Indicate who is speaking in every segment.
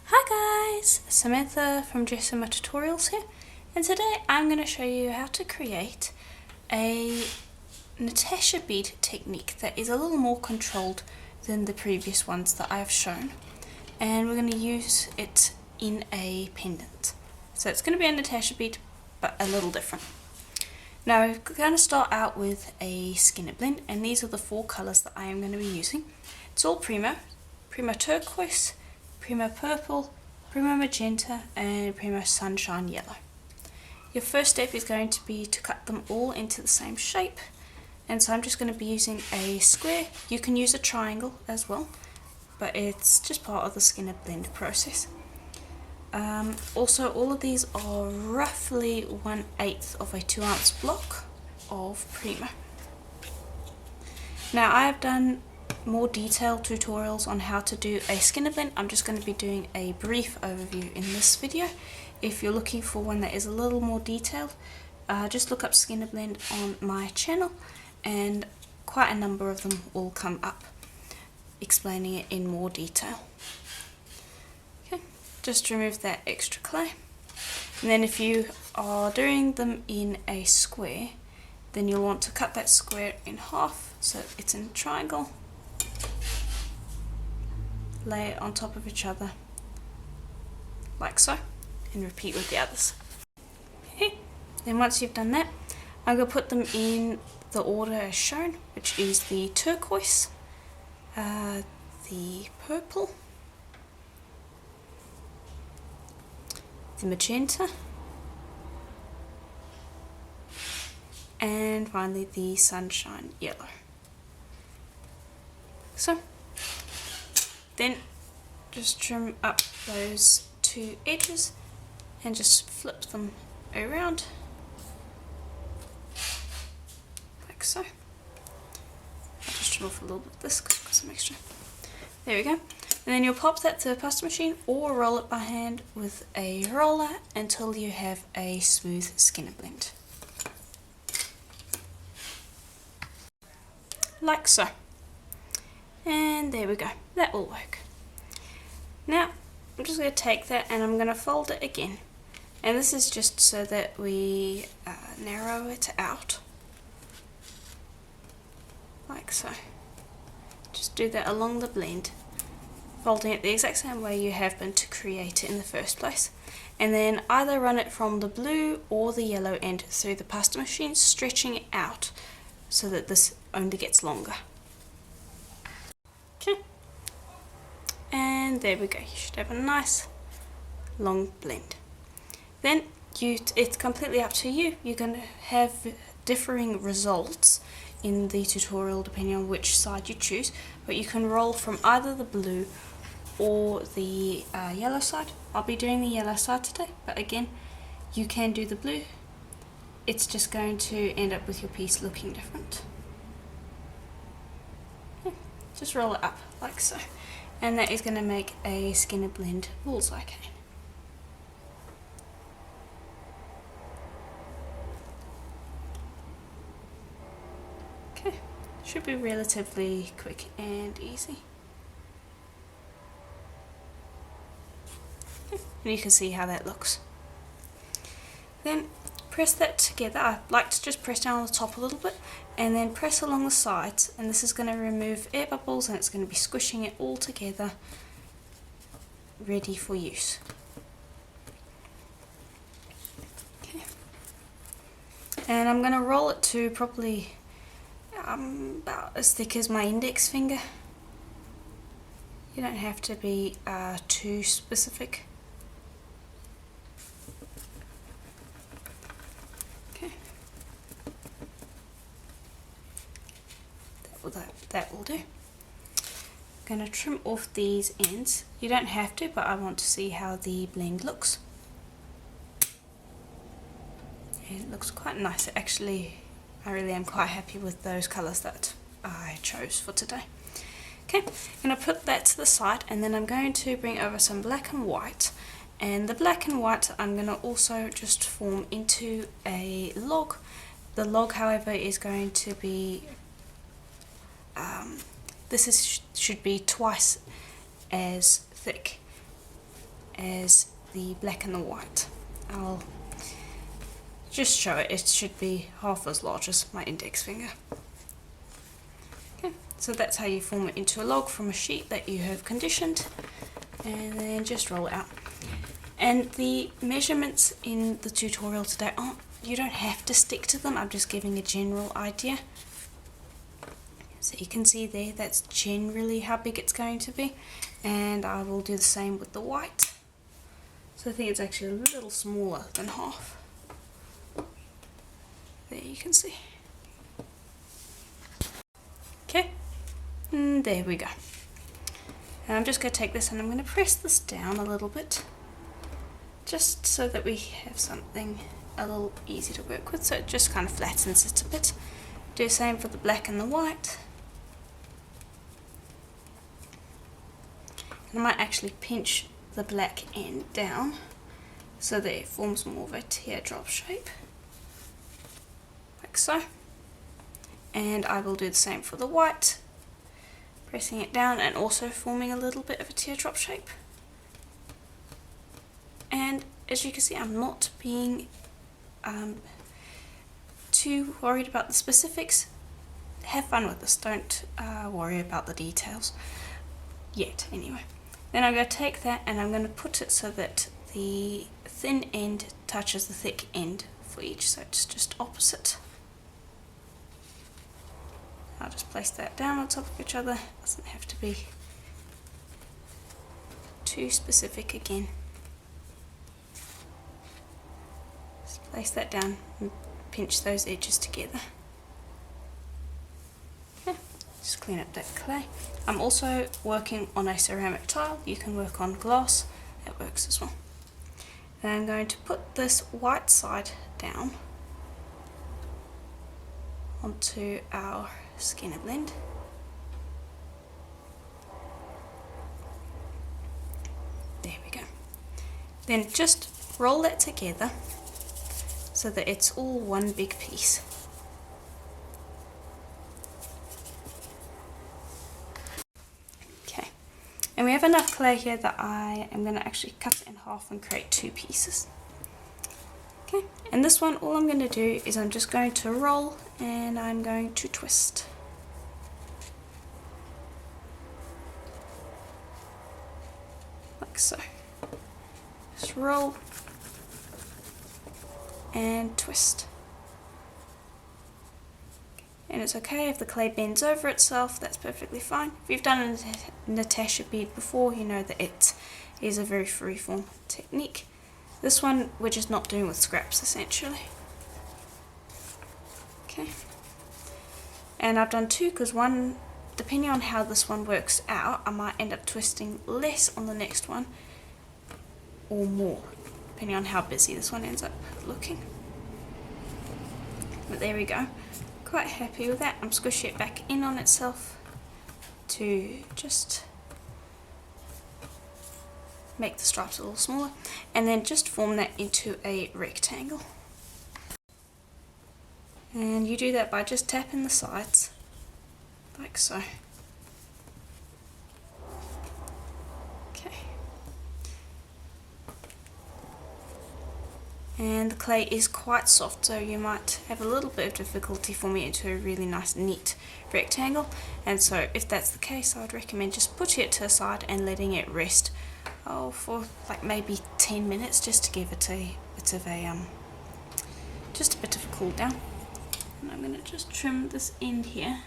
Speaker 1: Hi guys, Samantha from My Tutorials here, and today I'm going to show you how to create a Natasha bead technique that is a little more controlled than the previous ones that I've shown, and we're going to use it in a pendant. So it's going to be a Natasha bead but a little different. Now we're going to start out with a skinner blend, and these are the four colours that I am going to be using. It's all Primo Turquoise, Primo Purple, Primo Magenta and Primo Sunshine Yellow. Your first step is going to be to cut them all into the same shape, and so I'm just going to be using a square. You can use a triangle as well, but it's just part of the skinner blend process. Also, all of these are roughly 1/8 of a 2-ounce block of Primo. Now I have done more detailed tutorials on how to do a skinner blend. I'm just going to be doing a brief overview in this video. If you're looking for one that is a little more detailed, just look up skinner blend on my channel and quite a number of them will come up explaining it in more detail. Okay, just remove that extra clay, and then if you are doing them in a square, then you'll want to cut that square in half so it's in a triangle. Lay it on top of each other like so, and repeat with the others. Okay. Then once you've done that, I'm going to put them in the order as shown, which is the turquoise, the purple, the magenta, and finally the sunshine yellow. So then just trim up those two edges and just flip them around like so. I'll just trim off a little bit of this because I've got some extra. There we go. And then you'll pop that to the pasta machine or roll it by hand with a roller until you have a smooth skinner blend. Like so. And there we go, that will work. Now I'm just going to take that and I'm going to fold it again, and this is just so that we narrow it out like so. Just do that along the blend, folding it the exact same way you have been to create it in the first place, and then either run it from the blue or the yellow end through the pasta machine, stretching it out so that this only gets longer. Okay, and there we go. You should have a nice long blend. Then it's completely up to you. You're going to have differing results in the tutorial depending on which side you choose, but you can roll from either the blue or the yellow side. I'll be doing the yellow side today, but again, you can do the blue. It's just going to end up with your piece looking different. Just roll it up like so, and that is going to make a skinner blend bullseye cane. Okay, should be relatively quick and easy. Okay. And you can see how that looks. Then press that together. I like to just press down on the top a little bit and then press along the sides, and this is going to remove air bubbles and it's going to be squishing it all together, ready for use. Okay. And I'm going to roll it to probably about as thick as my index finger. You don't have to be too specific. That will do. I'm going to trim off these ends. You don't have to, but I want to see how the blend looks. And it looks quite nice. Actually, I really am quite happy with those colours that I chose for today. Okay, I'm going to put that to the side, and then I'm going to bring over some black and white. And the black and white I'm going to also just form into a log. The log, however, is going to be should be twice as thick as the black and the white. I'll just show it. It should be half as large as my index finger. Okay, so that's how you form it into a log from a sheet that you have conditioned, and then just roll it out. And the measurements in the tutorial today you don't have to stick to them. I'm just giving a general idea. So you can see there, that's generally how big it's going to be. And I will do the same with the white. So I think it's actually a little smaller than half. There you can see. Okay, and there we go. And I'm just going to take this and I'm going to press this down a little bit, just so that we have something a little easy to work with, so it just kind of flattens it a bit. Do the same for the black and the white. And I might actually pinch the black end down so that it forms more of a teardrop shape, like so. And I will do the same for the white, pressing it down and also forming a little bit of a teardrop shape. And as you can see, I'm not being too worried about the specifics. Have fun with this, don't worry about the details yet anyway. Then I'm going to take that and I'm going to put it so that the thin end touches the thick end for each, so it's just opposite. I'll just place that down on top of each other. Doesn't have to be too specific again. Place that down and pinch those edges together. Okay, just clean up that clay. I'm also working on a ceramic tile. You can work on glass, that works as well. And I'm going to put this white side down onto our skinner blend. There we go. Then just roll that together so that it's all one big piece. Okay, and we have enough clay here that I am going to actually cut it in half and create two pieces. Okay, and this one, all I'm going to do is I'm just going to roll and I'm going to twist. Like so. Just roll and twist. And it's okay if the clay bends over itself, that's perfectly fine. If you've done a Natasha bead before, you know that it is a very freeform technique. This one we're just not doing with scraps essentially. Okay. And I've done two because one, depending on how this one works out, I might end up twisting less on the next one or more, depending on how busy this one ends up looking. But there we go. Quite happy with that. I'm squishing it back in on itself to just make the stripes a little smaller, and then just form that into a rectangle. And you do that by just tapping the sides, like so. And the clay is quite soft, so you might have a little bit of difficulty forming it into a really nice neat rectangle, and so if that's the case, I would recommend just putting it to the side and letting it rest for like maybe 10 minutes just to give it a bit of a cool down. And I'm going to just trim this end here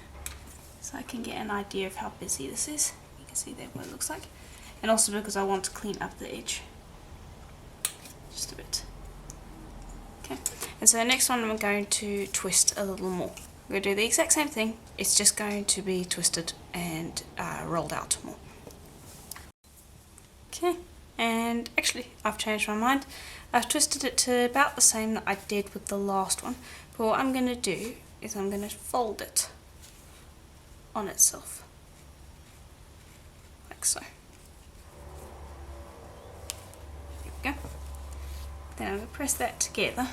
Speaker 1: so I can get an idea of how busy this is. You can see there what it looks like, and also because I want to clean up the edge just a bit. And so the next one I'm going to twist a little more. We're going to do the exact same thing, it's just going to be twisted and rolled out more. Okay, and actually I've changed my mind. I've twisted it to about the same that I did with the last one, but what I'm going to do is I'm going to fold it on itself, like so. There we go. Then I'm going to press that together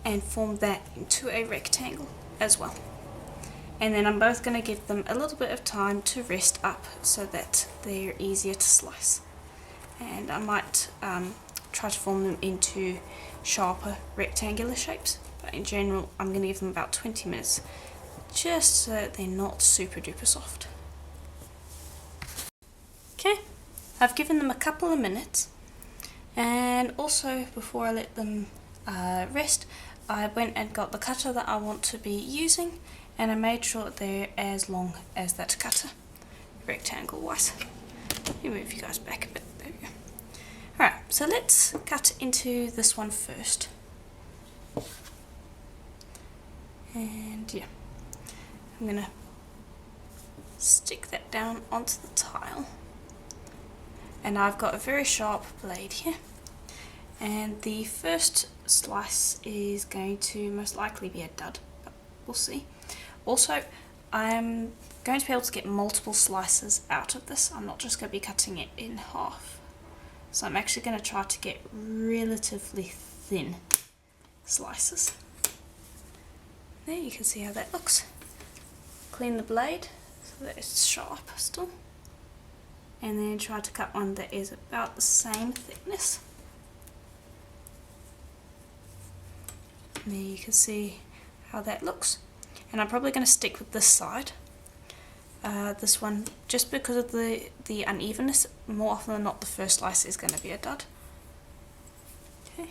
Speaker 1: and form that into a rectangle as well. and then I'm both going to give them a little bit of time to rest up so that they're easier to slice. And I might try to form them into sharper rectangular shapes, but in general I'm going to give them about 20 minutes just so that they're not super duper soft. Okay, I've given them a couple of minutes, and also before I let them rest, I went and got the cutter that I want to be using, and I made sure that they're as long as that cutter, rectangle wise. Let me move you guys back a bit, there we go. Alright, so let's cut into this one first. And yeah, I'm going to stick that down onto the tile. And I've got a very sharp blade here. And the first slice is going to most likely be a dud, but we'll see. Also, I'm going to be able to get multiple slices out of this. I'm not just going to be cutting it in half. So I'm actually going to try to get relatively thin slices. There, you can see how that looks. Clean the blade so that it's sharp still. And then try to cut one that is about the same thickness. And there you can see how that looks. And I'm probably going to stick with this side. This one, just because of the unevenness, more often than not the first slice is going to be a dud. Okay,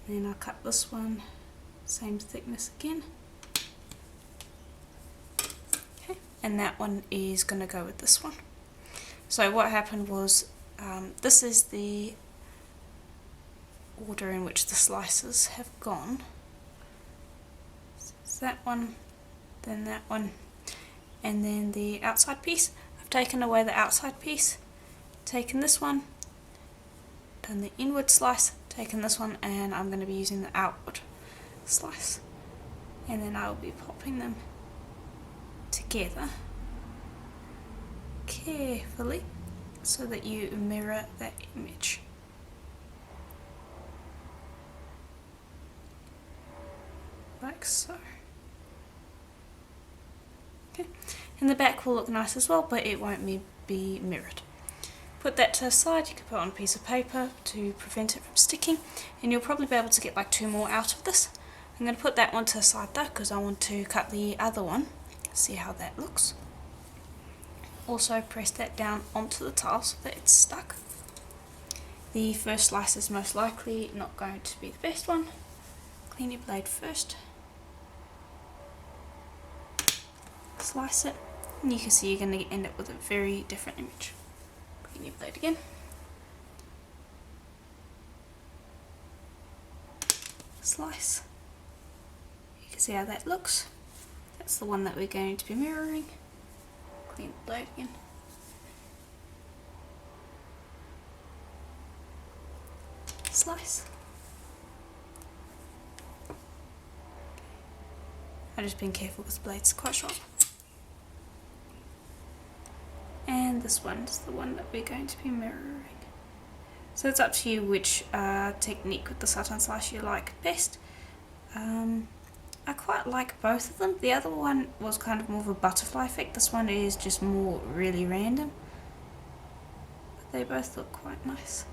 Speaker 1: and then I'll cut this one, same thickness again. Okay, and that one is going to go with this one. So what happened was, this is the order in which the slices have gone. So it's that one, then that one, and then the outside piece. I've taken away the outside piece, taken this one, done the inward slice, taken this one, and I'm going to be using the outward slice. And then I'll be popping them together carefully so that you mirror that image. Like so. Okay, and the back will look nice as well, but it won't be mirrored. Put that to the side. You can put it on a piece of paper to prevent it from sticking, and you'll probably be able to get like 2 more out of this. I'm going to put that one to the side though, because I want to cut the other one. See how that looks. Also press that down onto the tile so that it's stuck. The first slice is most likely not going to be the best one. Clean your blade first. Slice it, and you can see you're going to end up with a very different image. Clean your blade again. Slice. You can see how that looks. That's the one that we're going to be mirroring. Clean the blade again. Slice. I've just been careful because the blade's quite sharp. And this one is the one that we're going to be mirroring. So it's up to you which technique with the satin slice you like best. I quite like both of them. The other one was kind of more of a butterfly effect. This one is just more really random. But they both look quite nice.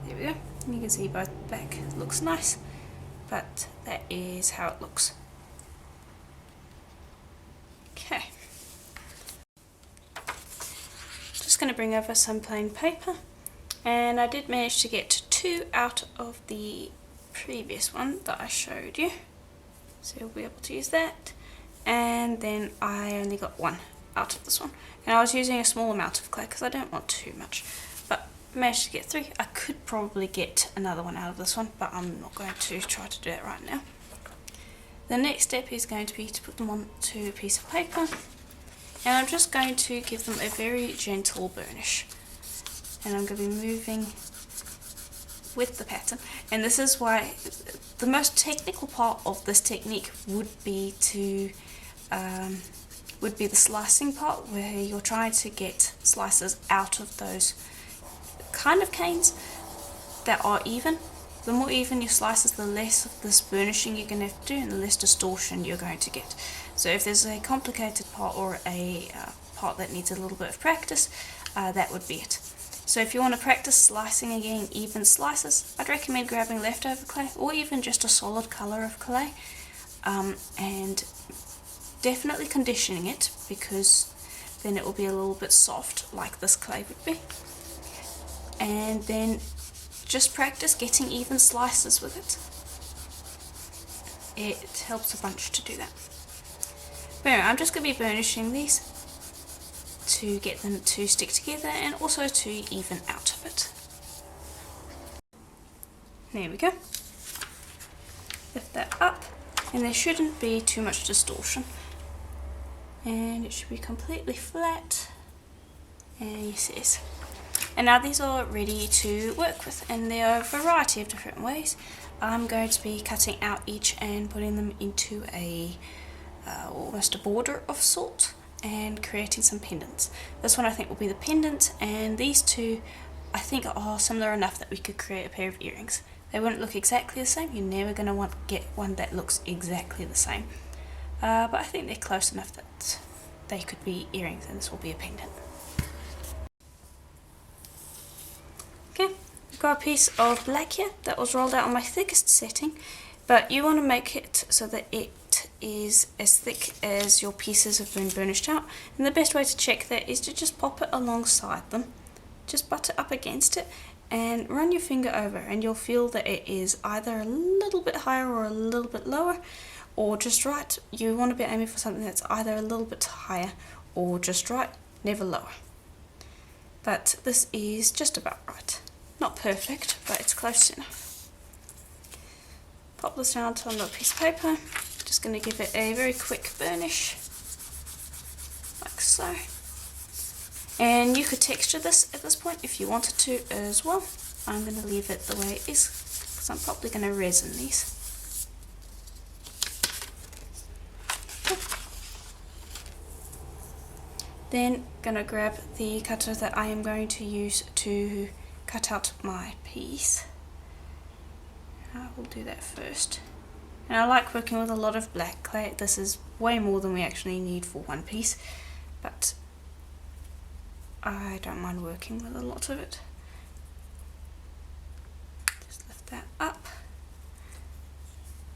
Speaker 1: There we go. And you can see both back looks nice. But that is how it looks. Okay. Just going to bring over some plain paper. And I did manage to get 2 out of the previous one that I showed you, so you'll be able to use that. And then I only got 1 out of this one, and I was using a small amount of clay because I don't want too much, but I managed to get 3. I could probably get another one out of this one, but I'm not going to try to do it right now. The next step is going to be to put them onto a piece of paper, and I'm just going to give them a very gentle burnish, and I'm going to be moving with the pattern. And this is why the most technical part of this technique would be the slicing part, where you're trying to get slices out of those kind of canes that are even, The more even your slices, the less of this burnishing you're going to have to do and the less distortion you're going to get. So if there's a complicated part or a part that needs a little bit of practice, that would be it. So if you want to practice slicing again, even slices, I'd recommend grabbing leftover clay or even just a solid colour of clay, and definitely conditioning it, because then it will be a little bit soft like this clay would be. And then just practice getting even slices with it. It helps a bunch to do that. But anyway, I'm just going to be burnishing these to get them to stick together and also to even out a bit. There we go. Lift that up, and there shouldn't be too much distortion. And it should be completely flat. And yes, it is. And now these are ready to work with, and there are a variety of different ways. I'm going to be cutting out each and putting them into a almost a border of sort and creating some pendants. This one I think will be the pendant, and these two I think are similar enough that we could create a pair of earrings. They wouldn't look exactly the same. You're never going to get one that looks exactly the same, but I think they're close enough that they could be earrings, and this will be a pendant. Okay, I've got a piece of black here that was rolled out on my thickest setting, but you want to make it so that it is as thick as your pieces have been burnished out, and the best way to check that is to just pop it alongside them, just butt it up against it and run your finger over, and you'll feel that it is either a little bit higher or a little bit lower, or just right. You want to be aiming for something that's either a little bit higher or just right, never lower. But this is just about right. Not perfect, but it's close enough. Pop this down onto another piece of paper. Just going to give it a very quick burnish, like so. And you could texture this at this point if you wanted to as well. I'm going to leave it the way it is, because I'm probably going to resin these. Then going to grab the cutter that I am going to use to cut out my piece. I will do that first. And I like working with a lot of black clay. This is way more than we actually need for one piece, but I don't mind working with a lot of it. Just lift that up.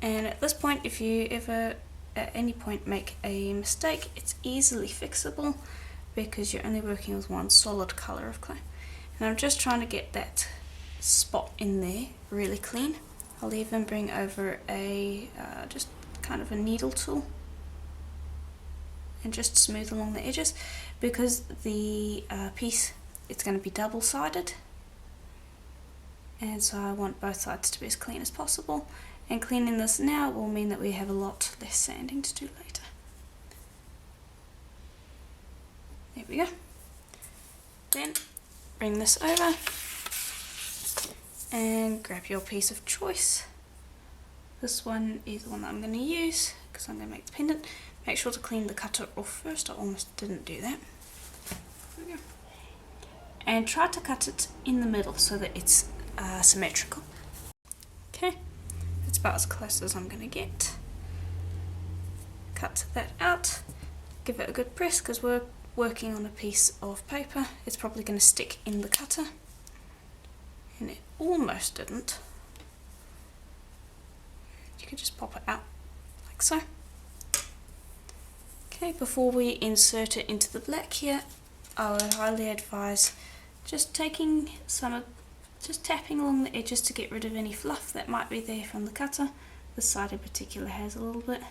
Speaker 1: And at this point, if you ever at any point make a mistake, it's easily fixable because you're only working with one solid colour of clay. And I'm just trying to get that spot in there really clean. I'll even bring over a just kind of a needle tool and just smooth along the edges, because the piece, it's going to be double-sided, and so I want both sides to be as clean as possible, and cleaning this now will mean that we have a lot less sanding to do later. There we go. Then bring this over and grab your piece of choice. This one is the one that I'm going to use because I'm going to make the pendant. Make sure to clean the cutter off first. I almost didn't do that. There we go. And try to cut it in the middle so that it's symmetrical. Okay, that's about as close as I'm going to get. Cut that out. Give it a good press because we're working on a piece of paper. It's probably going to stick in the cutter. And it almost didn't. You can just pop it out like so. Okay, before we insert it into the black here, I would highly advise just tapping along the edges to get rid of any fluff that might be there from the cutter. This side in particular has a little bit,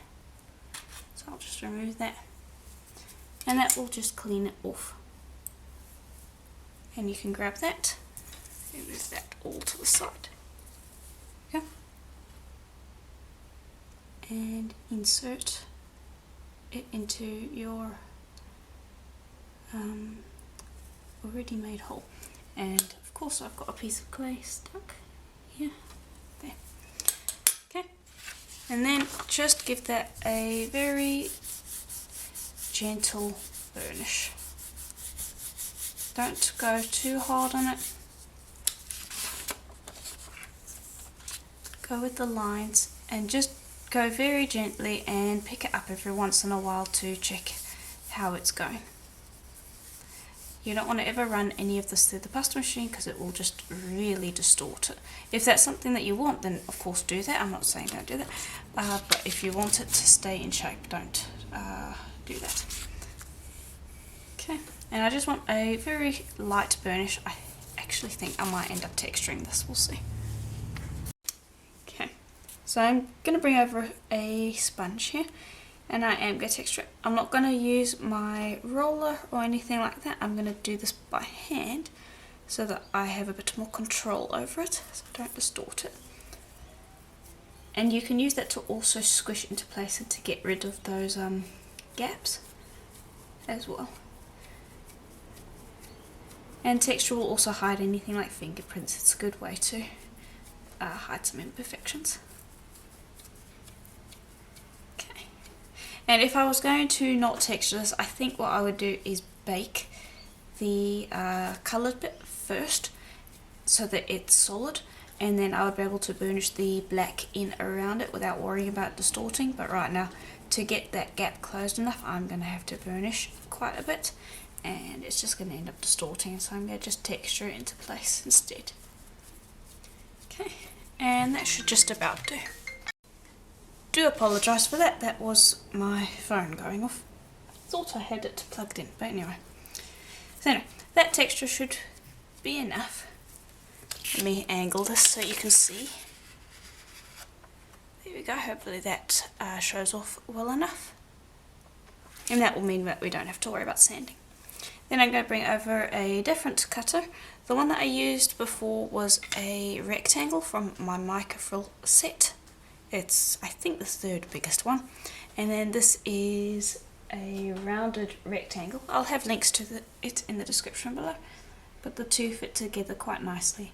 Speaker 1: so I'll just remove that, and that will just clean it off. And you can grab that and move that all to the side. Okay. And insert it into your already made hole. And of course I've got a piece of clay stuck here, there. Okay, and then just give that a very gentle burnish. Don't go too hard on it. go with the lines and just go very gently and pick it up every once in a while to check how it's going. You don't want to ever run any of this through the pasta machine because it will just really distort it. If that's something that you want, then of course do that. I'm not saying don't do that, but if you want it to stay in shape, don't do that. Okay, and I just want a very light burnish. I actually think I might end up texturing this, we'll see. Okay, so I'm going to bring over a sponge here, and I am going to texture it. I'm not going to use my roller or anything like that. I'm going to do this by hand so that I have a bit more control over it, so I don't distort it. And you can use that to also squish into place and to get rid of those gaps as well. And texture will also hide anything like fingerprints. It's a good way to hide some imperfections. Okay. And if I was going to not texture this, I think what I would do is bake the coloured bit first so that it's solid, and then I would be able to burnish the black in around it without worrying about distorting. But right now, to get that gap closed enough, I'm going to have to burnish quite a bit, and it's just going to end up distorting, so I'm going to just texture it into place instead. Okay, and that should just about do. Do apologise for that, that was my phone going off. Thought I had it plugged in, but anyway. So anyway, that texture should be enough. Let me angle this so you can see. There we go, hopefully that shows off well enough. And that will mean that we don't have to worry about sanding. Then I'm going to bring over a different cutter. The one that I used before was a rectangle from my microfrill set. It's, I think, the third biggest one. And then this is a rounded rectangle. I'll have links to it in the description below. But the two fit together quite nicely.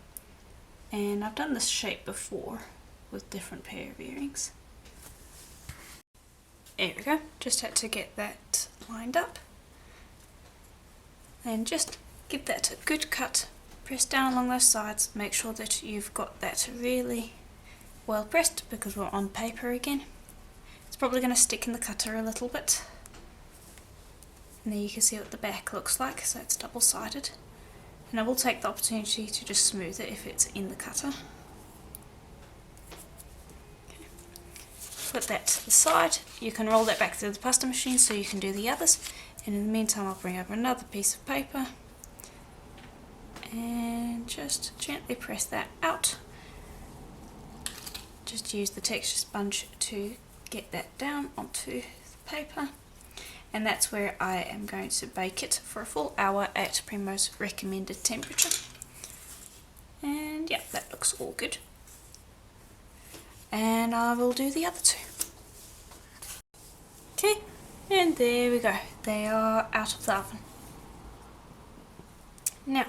Speaker 1: And I've done this shape before with different pair of earrings. There we go, just had to get that lined up. And just give that a good cut, press down along those sides, make sure that you've got that really well pressed because we're on paper again. It's probably going to stick in the cutter a little bit. And there you can see what the back looks like, so it's double-sided. And I will take the opportunity to just smooth it if it's in the cutter. Okay. Put that to the side. You can roll that back through the pasta machine so you can do the others. And in the meantime, I'll bring over another piece of paper and just gently press that out. Just use the texture sponge to get that down onto the paper. And that's where I am going to bake it for a full hour at Primo's recommended temperature. And yeah, that looks all good. And I will do the other two. Okay, and there we go. They are out of the oven. Now,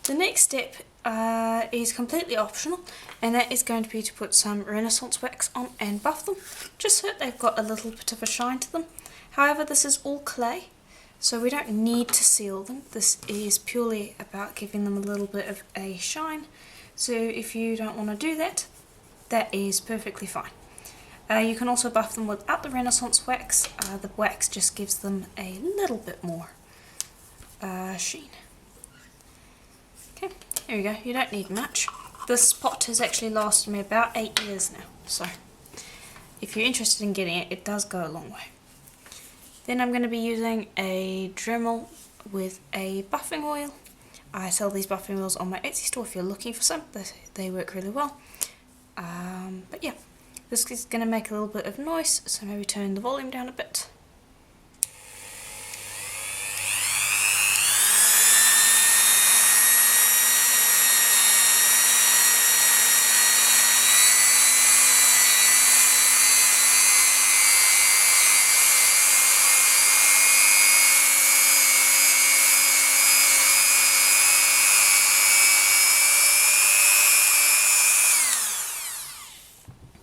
Speaker 1: the next step is completely optional, and that is going to be to put some Renaissance wax on and buff them, just so that they've got a little bit of a shine to them. However, this is all clay, so we don't need to seal them. This is purely about giving them a little bit of a shine. So if you don't want to do that, that is perfectly fine. You can also buff them without the Renaissance wax. The wax just gives them a little bit more sheen. Okay, here we go. You don't need much. This pot has actually lasted me about 8 years now, so if you're interested in getting it, it does go a long way. Then I'm going to be using a Dremel with a buffing oil. I sell these buffing oils on my Etsy store if you're looking for some. They work really well. But yeah, this is going to make a little bit of noise, so maybe turn the volume down a bit.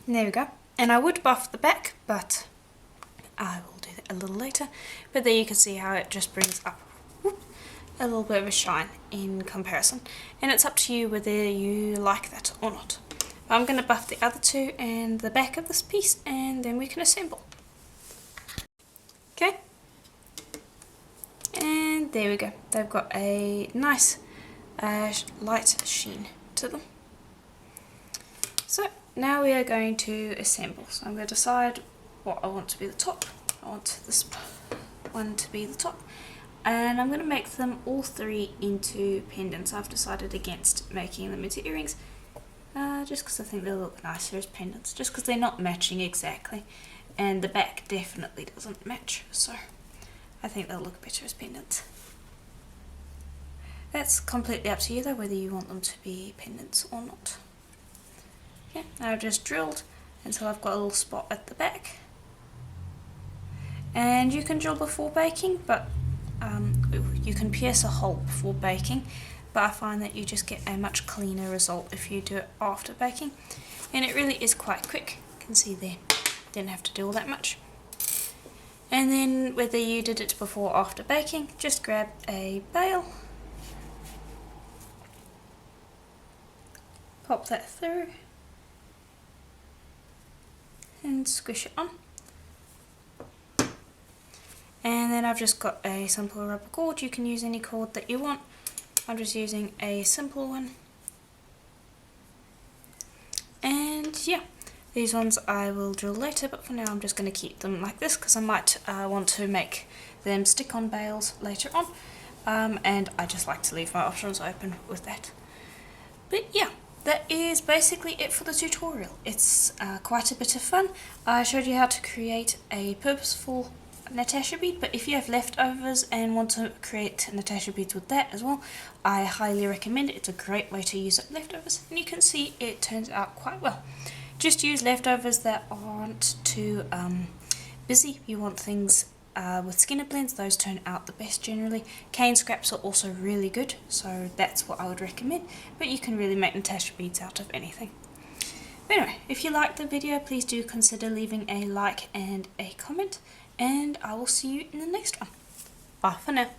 Speaker 1: There we go. And I would buff the back, but I will do that a little later. But there you can see how it just brings up a little bit of a shine in comparison. And it's up to you whether you like that or not. I'm going to buff the other two and the back of this piece, and then we can assemble. Okay, and there we go. They've got a nice light sheen to them. So now we are going to assemble. So I'm going to decide what I want to be the top. I want this one to be the top, and I'm going to make them all three into pendants. I've decided against making them into earrings, just because I think they'll look nicer as pendants, just because they're not matching exactly, and the back definitely doesn't match, so I think they'll look better as pendants. That's completely up to you though, whether you want them to be pendants or not. Okay, now I've just drilled until I've got a little spot at the back, and you can drill before baking, but you can pierce a hole before baking, but I find that you just get a much cleaner result if you do it after baking, and it really is quite quick. You can see there, didn't have to do all that much. And then whether you did it before or after baking, just grab a bail, pop that through and squish it on. And then I've just got a simple rubber cord. You can use any cord that you want. I'm just using a simple one. And yeah, these ones I will drill later, but for now I'm just going to keep them like this because I might want to make them stick on bales later on. And I just like to leave my options open with that. But yeah, that is basically it for the tutorial. It's quite a bit of fun. I showed you how to create a purposeful Natasha bead, but if you have leftovers and want to create Natasha beads with that as well, I highly recommend it. It's a great way to use up leftovers, and you can see it turns out quite well. Just use leftovers that aren't too busy. You want things with skinner blends, those turn out the best generally. Cane scraps are also really good, so that's what I would recommend, but you can really make Natasha beads out of anything. But anyway, if you liked the video, please do consider leaving a like and a comment, and I will see you in the next one. Bye for now.